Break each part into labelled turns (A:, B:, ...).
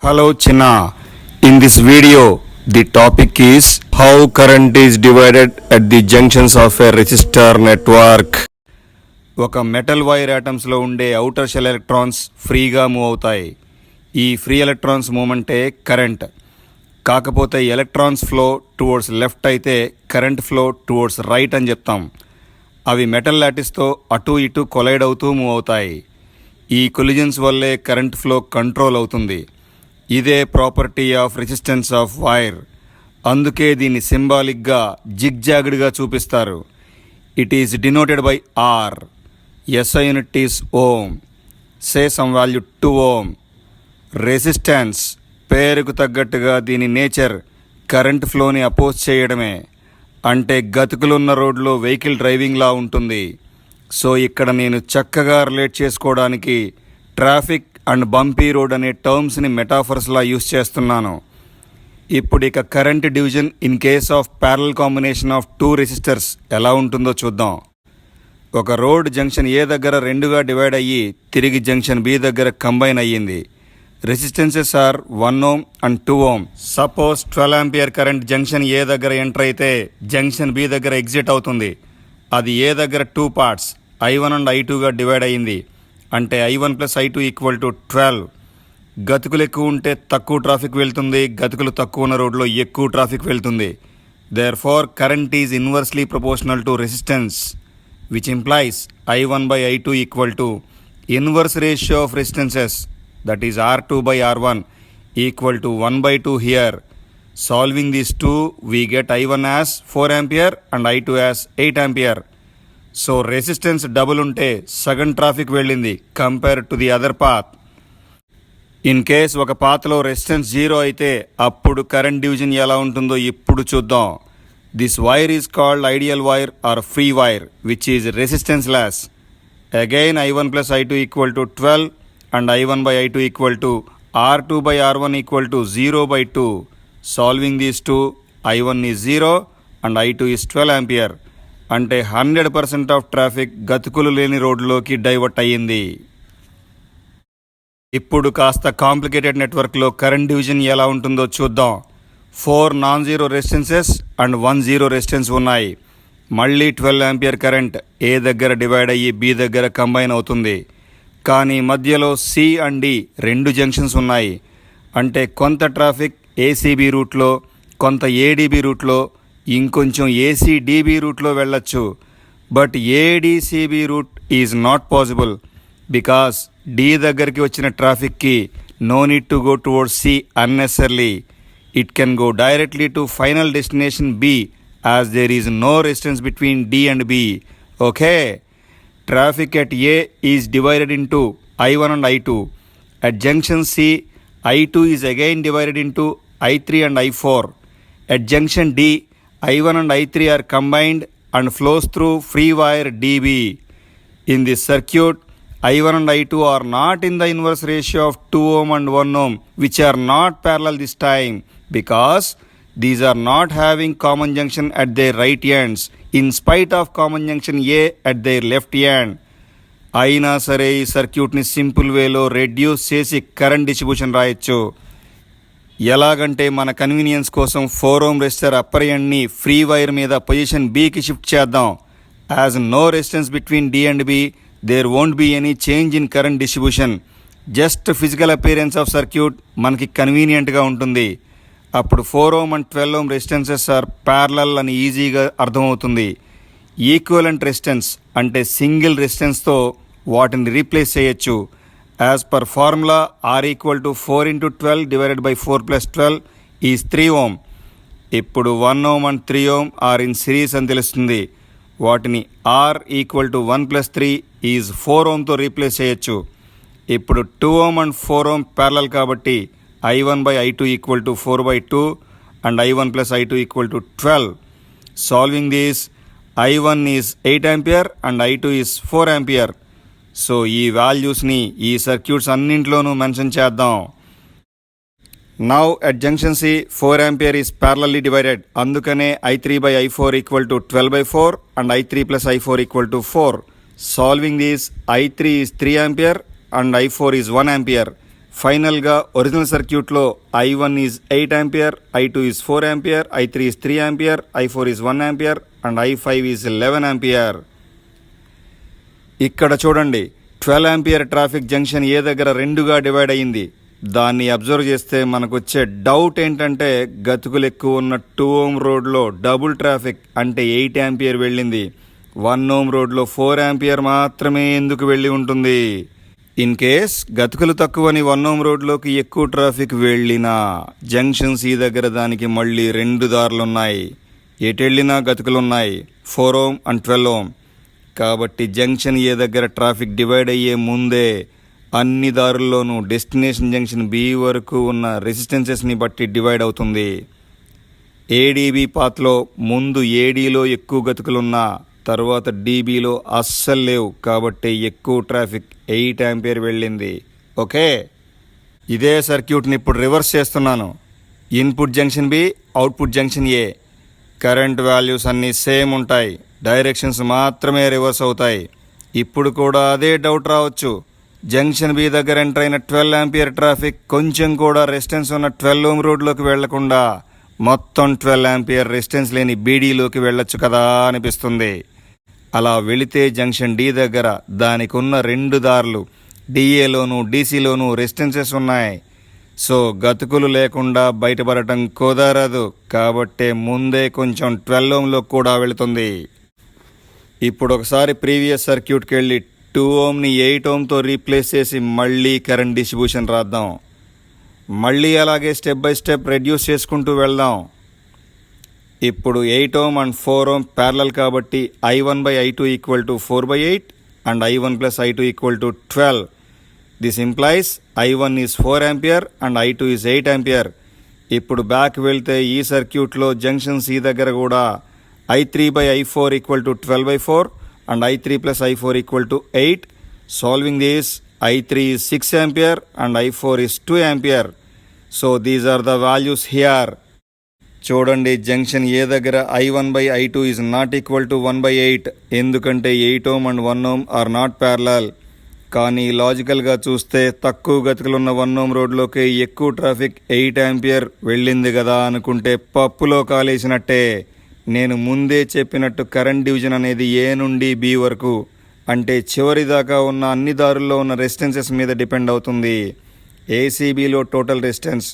A: Hello Chinna. In this video, the topic is how current is divided at the junctions of a resistor network. ఒక metal wire ఆటమ్స్లో ఉండే outer shell electrons ఫ్రీగా move అవుతాయి. ఈ free electrons మూవ్మెంటే current. కాకపోతే electrons flow towards left అయితే current flow towards right అని చెప్తాం. అవి మెటల్ లాటిస్తో అటు ఇటు కొలైడ్ అవుతూ మూవ్ అవుతాయి. ఈ కొలిజన్స్ వల్లే కరెంట్ ఫ్లో కంట్రోల్ అవుతుంది. ఇదే property of resistance of wire. అందుకే దీన్ని సింబాలిక్గా జిగ్జాగ్డ్గా చూపిస్తారు. It is denoted by R. SI unit is ohm. Say some value 2 ohm. Resistance పేరుకు తగ్గట్టుగా దీని నేచర్ కరెంట్ ఫ్లోని అపోజ్ చేయడమే. అంటే గతుకులున్న రోడ్లో వెహికల్ డ్రైవింగ్లా ఉంటుంది. సో ఇక్కడ నేను చక్కగా రిలేట్ చేసుకోవడానికి ట్రాఫిక్ అండ్ బంపీ రోడ్ అనే టర్మ్స్ని మెటాఫర్స్లా యూస్ చేస్తున్నాను. ఇప్పుడు ఇక current division in case of parallel combination of 2 resistors ఎలా ఉంటుందో చూద్దాం. ఒక రోడ్ జంక్షన్ ఏ దగ్గర 2గా డివైడ్ అయ్యి తిరిగి జంక్షన్ బి దగ్గర కంబైన్ అయ్యింది. Resistances are 1 ohm and 2 ohm. Suppose 12 ampere current junction A దగ్గర ఎంటర్ అయితే జంక్షన్ బి దగ్గర ఎగ్జిట్ అవుతుంది. అది ఏ దగ్గర 2 పార్ట్స్ I1 అండ్ I2గా డివైడ్ అయ్యింది. అంటే I1 + I2 = 12. గతుకులు ఎక్కువ ఉంటే తక్కువ ట్రాఫిక్ వెళ్తుంది, గతుకులు తక్కువ ఉన్న రోడ్లో ఎక్కువ ట్రాఫిక్ వెళ్తుంది. Therefore current is inversely proportional to resistance, which implies I1/I2 = inverse ratio of resistances, that is R2/R1 = 1/2 here. Solving these 2 we get I1 as 4 ampere and I2 as 8 ampere. So resistance double ఉంటే సగం traffic వెళ్ళింది compare to the other path. In case ఒక పాత్లో resistance 0 అయితే అప్పుడు current division ఎలా ఉంటుందో ఇప్పుడు చూద్దాం. This wire is called ideal wire or free wire which is resistance less. Again I1 + I2 = 12 and I1/I2 = R2/R1 = 0/2. Solving these 2 I1 is 0 and I2 is 12 ampere. అంటే 100% of traffic గతుకులు లేని రోడ్లోకి divert అయ్యింది. ఇప్పుడు కాస్త complicated నెట్వర్క్లో current division ఎలా ఉంటుందో చూద్దాం. 4 non zero resistances and 1 zero resistance ఉన్నాయి. మళ్ళీ 12 ఆంపియర్ కరెంట్ ఏ దగ్గర డివైడ్ అయ్యి బి దగ్గర కంబైన్ అవుతుంది. కానీ మధ్యలో C అండ్ D 2 జంక్షన్స్ ఉన్నాయి. అంటే కొంత ట్రాఫిక్ ACB రూట్లో, కొంత ADB రూట్లో, ఇంకొంచెం ACDB రూట్లో వెళ్ళొచ్చు. But ADCB route is not possible because D దగ్గరికి వచ్చిన ట్రాఫిక్కి no need to go towards C unnecessarily. It can go directly to final destination B as there is no resistance between D and B. Okay, traffic at A is divided into I1 and I2. At junction C, I2 is again divided into I3 and I4. At junction D, I1 and I3 are combined and flows through free wire DB. In this circuit, I1 and I2 are not in the inverse ratio of 2 ohm and 1 ohm, which are not parallel this time because these are not having common junction at their right ends in spite of common junction A at their left end. అయినా సరే ఈ సర్క్యూట్ని simple వేలో reduce చేసి current distribution రాయొచ్చు. ఎలాగంటే మన convenience కోసం 4 ohm రెసిస్టర్ అప్పర్ ఎండ్ని ఫ్రీ వైర్ మీద పొజిషన్ Bకి షిఫ్ట్ చేద్దాం. As no resistance between D and B, there won't be any change in current distribution. Just physical appearance of circuit మనకి కన్వీనియంట్గా ఉంటుంది. అప్పుడు 4 ohm and 12 ohm resistances are parallel అని ఈజీగా అర్థమవుతుంది. ఈక్వలెంట్ రెసిస్టెన్స్ అంటే సింగిల్ రెసిస్టెన్స్తో వాటిని రీప్లేస్ చేయొచ్చు. As per formula R = 4 × 12 / 4 + 12 is 3 ohm. ఇప్పుడు 1 ohm and 3 ohm are in series అని తెలుస్తుంది. వాటిని R = 1 + 3 ఈజ్ 4 ohmతో రీప్లేస్ చేయొచ్చు. ఇప్పుడు 2 ohm అండ్ 4 ohm ప్యారలల్ కాబట్టి I1/I2 = 4/2 and I1 + I2 = 12. Solving these I1 is 8 ampere and I2 is 4 ampere. So ఈ వాల్యూస్ని ఈ సర్క్యూట్స్ అన్నింటిలోనూ మెన్షన్ చేద్దాం. Now at junction C 4 ampere is parallelly divided. అందుకనే I3/I4 = 12/4 and I3 + I4 = 4. Solving this, I3 is 3 ampere and I4 is 1 ampere. ఫైనల్గా original సర్క్యూట్లో I1 is 8 ampere, I2 is 4 ampere, I3 is 3 ampere, I4 is 1 ampere and I5 is 11 ampere. ఇక్కడ చూడండి, 12 ampere traffic junction A దగ్గర రెండుగా divide అయ్యింది. దాన్ని observe చేస్తే మనకు వచ్చే డౌట్ ఏంటంటే గతుకులు ఎక్కువ ఉన్న 2 ఓం రోడ్లో డబుల్ ట్రాఫిక్ అంటే 8 ఆంపియర్ వెళ్ళింది. 1 ఓం రోడ్లో 4 ఆంపియర్ మాత్రమే ఎందుకు వెళ్ళి ఉంటుంది? ఇన్ కేస్ గతుకులు తక్కువని 1 ఓం రోడ్లోకి ఎక్కువ ట్రాఫిక్ వెళ్ళినా జంక్షన్స్ ఈ దగ్గర దానికి మళ్ళీ 2 దారులున్నాయి. ఎటెళ్ళినా గతుకులున్నాయి, 4 ఓం అండ్ 12 ఓం. కాబట్టి జంక్షన్ ఏ దగ్గర ట్రాఫిక్ డివైడ్ అయ్యే ముందే అన్ని దారుల్లోనూ డెస్టినేషన్ జంక్షన్ బి వరకు ఉన్న రెసిస్టెన్సెస్ని బట్టి డివైడ్ అవుతుంది. ఏడీబీ పాత్లో ముందు ఏడీలో ఎక్కువ గతుకులున్నా తర్వాత డీబీలో అస్సలు లేవు, కాబట్టి ఎక్కువ ట్రాఫిక్ 8 ఆంపియర్ వెళ్ళింది. ఓకే, ఇదే సర్క్యూట్ని ఇప్పుడు రివర్స్ చేస్తున్నాను. Input junction B, output junction A. Current values అన్నీ సేమ్ ఉంటాయి, డైరెక్షన్స్ మాత్రమే రివర్స్ అవుతాయి. ఇప్పుడు కూడా అదే డౌట్ రావచ్చు, జంక్షన్ బి దగ్గర ఎంటర్ అయిన 12 ఆంపియర్ ట్రాఫిక్ కొంచెం కూడా రెసిస్టెన్స్ ఉన్న 12 ఓం రోడ్లోకి వెళ్లకుండా మొత్తం 12 ఆంపియర్ రెసిస్టెన్స్ లేని బీడీలోకి వెళ్ళొచ్చు కదా అనిపిస్తుంది. అలా వెళితే జంక్షన్ డి దగ్గర దానికి ఉన్న 2 దారులు డిఏలోను డీసీలోను రెసిస్టెన్సెస్ ఉన్నాయి. సో గతుకులు లేకుండా బయటపడటం కుదరదు, కాబట్టే ముందే కొంచెం 12 ఓంలో కూడా వెళుతుంది. ఇప్పుడు ఒకసారి ప్రీవియస్ సర్క్యూట్కి వెళ్ళి 2 ఓంని 8 ఓంతో రీప్లేస్ చేసి మళ్ళీ కరెంట్ డిస్ట్రిబ్యూషన్ రాద్దాం. మళ్ళీ అలాగే స్టెప్ బై స్టెప్ రెడ్యూస్ చేసుకుంటూ వెళ్దాం. ఇప్పుడు 8 ఓం అండ్ 4 ఓం ప్యారలల్ కాబట్టి I1/I2 equal to 4/8 and I1 plus I2 equal to 12. This implies I1 is 4 ampere and I2 is 8 ampere. ఇప్పుడు బ్యాక్ వెళ్తే ఈ సర్క్యూట్లో జంక్షన్ సి దగ్గర కూడా I3/I4 equal to 12/4 and I3 plus I4 equal to 8. Solving this, I3 is 6 ampere and I4 is 2 ampere. So these are the values here. చూడండి, junction A దగ్గర I1/I2 is not equal to 1/8, ఎందుకంటే 8 ohm and 1 ohm are not parallel. కానీ లాజికల్గా చూస్తే తక్కువ గతుకులున్న 1 ఓం రోడ్లోకి ఎక్కువ traffic 8 ampere వెళ్ళింది కదా అనుకుంటే పప్పులో కాలేసినట్టే. నేను ముందే చెప్పినట్టు కరెంట్ డివిజన్ అనేది ఏ నుండి బి వరకు అంటే చివరి దాకా ఉన్న అన్ని దారుల్లో ఉన్న రెసిస్టెన్సెస్ మీద డిపెండ్ అవుతుంది. ఏసీబీలో టోటల్ రెసిస్టెన్స్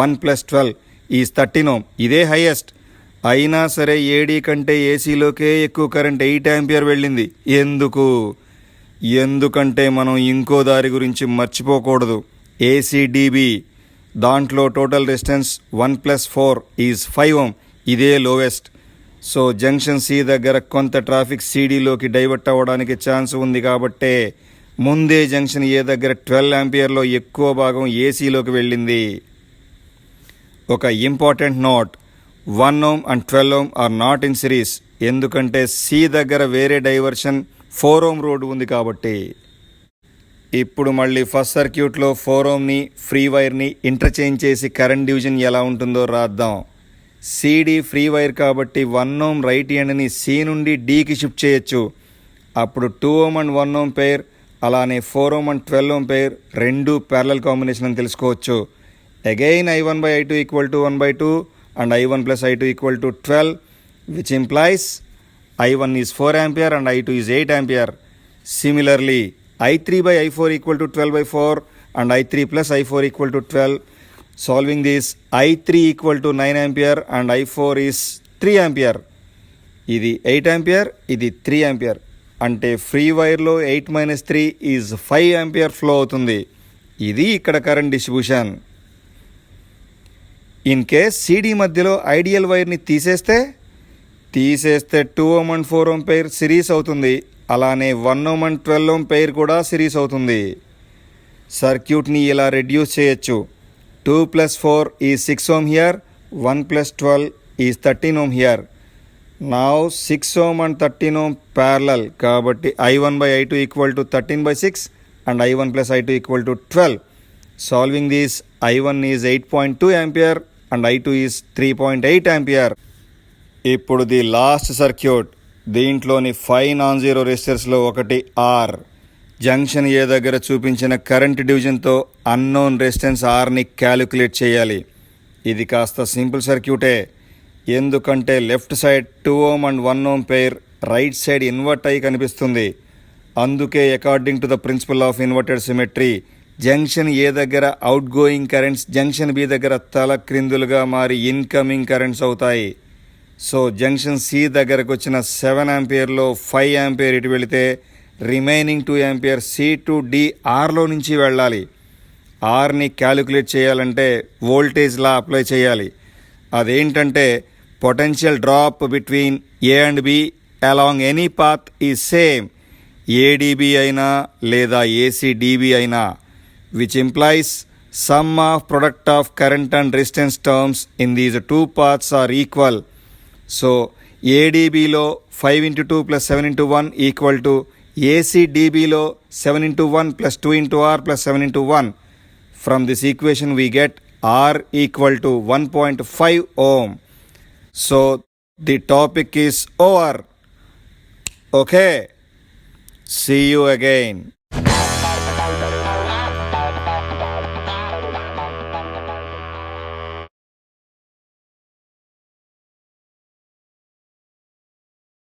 A: 1 + 12 ఈజ్ 13 ఓం, ఇదే హైయెస్ట్. అయినా సరే ఏడీ కంటే ఏసీలోకే ఎక్కువ కరెంట్ 8 ఆంపియర్ వెళ్ళింది. ఎందుకంటే మనం ఇంకో దారి గురించి మర్చిపోకూడదు, ఏసీడీబీ. దాంట్లో టోటల్ రెసిస్టెన్స్ 1 + 4 ఈజ్ 5 ఓం, ఇదే లోవెస్ట్. సో జంక్షన్ సి దగ్గర కొంత ట్రాఫిక్ సిడీలోకి డైవర్ట్ అవ్వడానికి ఛాన్స్ ఉంది కాబట్టే ముందే జంక్షన్ ఏ దగ్గర 12 ఆంపియర్లో ఎక్కువ భాగం ఏసీలోకి వెళ్ళింది. ఒక important note, 1 ohm and 12 ohm are not in series, ఎందుకంటే సి దగ్గర వేరే డైవర్షన్ 4 ఓం రోడ్ ఉంది కాబట్టి. ఇప్పుడు మళ్ళీ ఫస్ట్ సర్క్యూట్లో 4 ఓంని ఫ్రీ వైర్ని ఇంటర్చేంజ్ చేసి కరెంట్ డివిజన్ ఎలా ఉంటుందో రాద్దాం. సిడి ఫ్రీ వైర్ కాబట్టి 1 ఓం రైట్ హ్యాండ్ని సి నుండి డీకి షిఫ్ట్ చేయొచ్చు. అప్పుడు 2 ఓం అండ్ 1 ఓం పెయిర్, అలానే 4 ఓం అండ్ 12 ఓం పెయిర్ రెండు ప్యారలల్ కాంబినేషన్ అని తెలుసుకోవచ్చు. Again I1/I2 equal to 1/2 and I1 plus I2 equal to 12, which implies I1 is 4 ampere and I2 is 8 ampere. Similarly I3/I4 equal to 12/4 and I3 plus I4 equal to 12. Solving this, I3 equal to 9 ampere and I4 is 3 ampere. ఇది 8 ampere, ఇది 3 ampere. అంటే free వైర్లో 8 - 3 is 5 ampere flow అవుతుంది. ఇది ఇక్కడ current distribution. In case CD మధ్యలో ideal వైర్ని తీసేస్తే 2 ohm and 4 ohm pair series అవుతుంది. అలానే 1 ఓం అండ్ 12 ఓం పెయిర్ కూడా సిరీస్ అవుతుంది. సర్క్యూట్ని ఇలా రెడ్యూస్ చేయొచ్చు. 2 + 4 is 6 ohm here, 1 + 12 is 13 ohm here. Now 6 ohm and 13 ohm parallel, కాబట్టి I1/I2 equal to 13/6 and I1 plus I2 equal to 12. Solving this, I1 is 8.2 ampere and I2 is 3.8 ampere. ఇప్పుడు the last circuit. దీంట్లోని 5 non zero రెసిస్టర్స్లో ఒకటి R. Junction A దగ్గర చూపించిన current డివిజన్తో unknown resistance ఆర్ని calculate చేయాలి. ఇది కాస్త సింపుల్ సర్క్యూటే, ఎందుకంటే left side 2 ohm and 1 ohm pair right side invert అయి కనిపిస్తుంది. అందుకే according to the principle of inverted symmetry junction A దగ్గర outgoing currents junction B దగ్గర తల క్రిందులుగా మారి ఇన్కమింగ్ కరెంట్స్ అవుతాయి. సో జంక్షన్ సి దగ్గరకు వచ్చిన 7 ఆంపియర్లో 5 ఆంపియర్ ఇటు వెళితే remaining 2 ampere C to D ఆర్లో నుంచి వెళ్ళాలి. ఆర్ని క్యాలిక్యులేట్ చేయాలంటే వోల్టేజ్ లా అప్లై చేయాలి. అదేంటంటే potential drop between A and B along any path is same, ADB అయినా లేదా ఏసీడీబీ అయినా, which implies sum of product of current and resistance terms in these 2 paths are equal. So ఏడీబీలో 5 into 2 plus 7 into 1 equal to ఏసీడీబీలో 7 into 1 plus 2 into r plus 7 into 1. From this equation we get r equal to 1.5 ohm. So the topic is over. Okay. See you again.